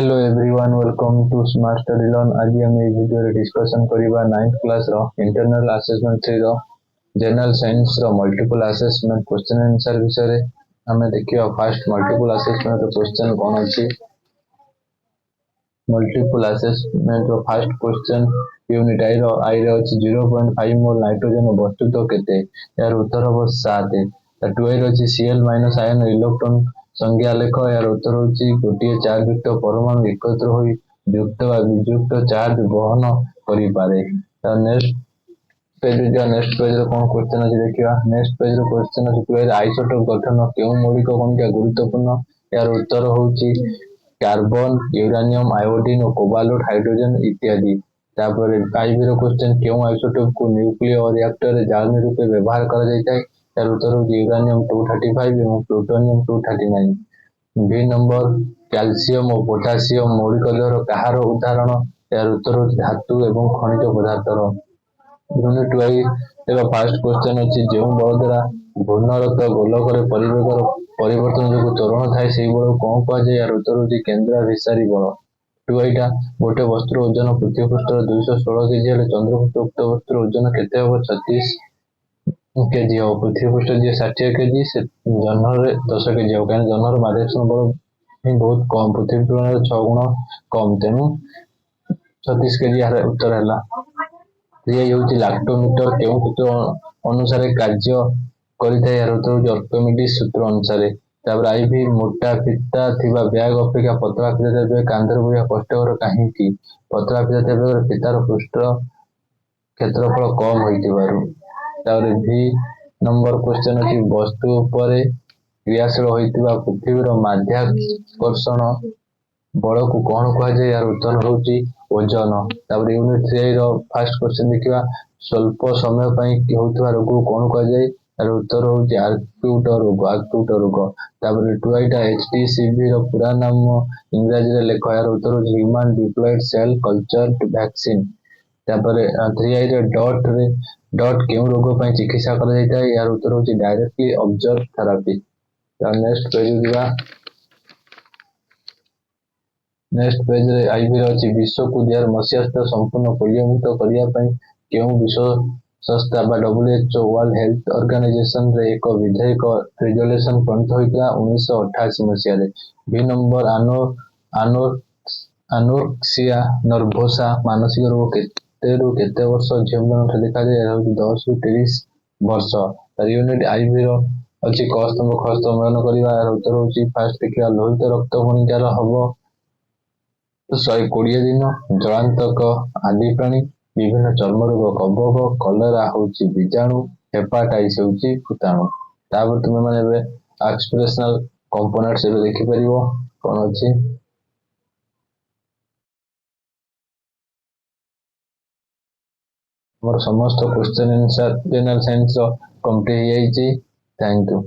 Hello everyone welcome to Smart Study Learn. आज आम video discussion करबा 9th क्लास रो इंटरनल असेसमेंट 3 रो जनरल साइंस रो मल्टीपल असेसमेंट क्वेश्चन आंसर विषय रे हमें देखियो। फर्स्ट मल्टीपल असेसमेंट रो क्वेश्चन कोन अछि। मल्टीपल असेसमेंट रो फर्स्ट क्वेश्चन यूनिट आई रो अछि 0.5 मोल नाइट्रोजन वस्तुत्व केते, यार उत्तर हो 7। 2 रो अछि Cl- आयन इलेक्ट्रॉन संज्ञा लेख, यार उत्तर होची गोटे चार्ज युक्त परमाणु एकत्र होई युक्त वा वियुक्त चार्ज वहन करि पारे। नेक्स्ट पेज रे कोन क्वेश्चन अछि देखिया। नेक्स्ट पेज रे क्वेश्चन अछि 2 आइसोटोप गठन केउ मौलिक कणिका गुरुत्वपूर्ण, यार उत्तर होची कार्बन, यूरेनियम, आयोडीन और कोबाल्ट, हाइड्रोजन इत्यादि। तापर 5 रो क्वेश्चन केउ आइसोटोप को न्यूक्लियर रिएक्टर रे जाळनी रूपे व्यवहार करा जायताय, यार उत्तर होची यूरेनियम 235 और प्लूटोनियम 239। बी नंबर कैल्शियम और पोटासियम मौलिक द्रव्य कहार उदाहरण, यार उत्तर होची धातु एवं खनिज पदार्थर। यूनिट वाइज फर्स्ट क्वेश्चन अछि जो बल द्वारा घूर्णरत गोलक परिवेगर परिवर्तन जो त्वरण थाए से बल कौन कह जाए, यार उत्तर होची केंद्राभिसारी बल। टुआईटा गोटे वस्तुर ओजन पृथ्वी पृष्ठर 216 केजी हेले चंद्रपृष्ठ उक्त वस्तुर ओजन केते हो 36 केजी हो। पृथ्वी पृष्ठ जे 60 केजी से जह्नर 10 केजी हो, कहीं जह्नर माध्याकर्षण बल बहुत कम, पृथ्वी तुलना 6 गुण कम, तेणु 36 केजी यार उत्तर है। ये होची लैक्टोमीटर केउ सूत्र अनुसार कार्य करिଥାଏ, यार उत्तर होची आर्किमिडीज सूत्र अनुसार। तापर आईवी मोटा फीता थिबा बैग अपेक्षा पतला फीता थिबा बैग कांधर बुया कष्टकर काहींकि, पतला फीता थिबा बैग फीतार पृष्ठ क्षेत्रफल कम होइतिबारु। तापर भी नंबर क्वेश्चन अछि वस्तु उपरे क्रियाशील होइतिबा पृथ्वीर माध्याकर्षण बल को कौन कह जाए, यार उत्तर होची ओजन। तापर यूनिट 3 रो फर्स्ट क्वेश्चन देखिबा स्वल्प समय पई होउतबा रोग को कौन कह जाए, यार उत्तर होची आक्यूट रोग। तापर 2 एचटीसीवी रो पूरा नाम इंग्रजी रे लेख, यार उत्तर होची human diploid cell culture vaccine. तापर 3 रे डॉट केउ रोग पई चिकित्सा करा जायता, यार उत्तर होची directly observe therapy. Next page दिबा। नेक्स्ट पेज रे आईवी अछि विश्व को 2000 मसीहा तक संपूर्ण पोलियो मुक्त करिया पई केउ विश्व संस्था बा WHO वर्ल्ड हेल्थ ऑर्गेनाइजेशन रे एक विधेयक रेजोल्यूशन प्रणीत होइता 1988 मसीहा रे। बी नंबर एनोरेक्सिया नर्वोसा मानसिक रोग केते रु केते वर्ष झियो मान देखा जाए, 10 रु 30 वर्ष। यूनिट आईवी रो अछि क स्तंभ ख स्तंभ मिलन करिवा, उत्तर होची फर्स्ट देखिया लोहित रक्त कणिकार हबो 120 दिन, जलांतक आदि प्राणी, विभिन्न चर्म रोग कबक, कलेरा होची बीजाणु, हेपाटाइटिस होची भूताणु। तापर तुमे माने बे एक्सप्रेशनल कंपोनेंट्स एबे देखि परिबो कोन अछि। मोर समस्त क्वेश्चन आंसर जनरल साइंस रो कंप्लीट हो जाईची। Thank you.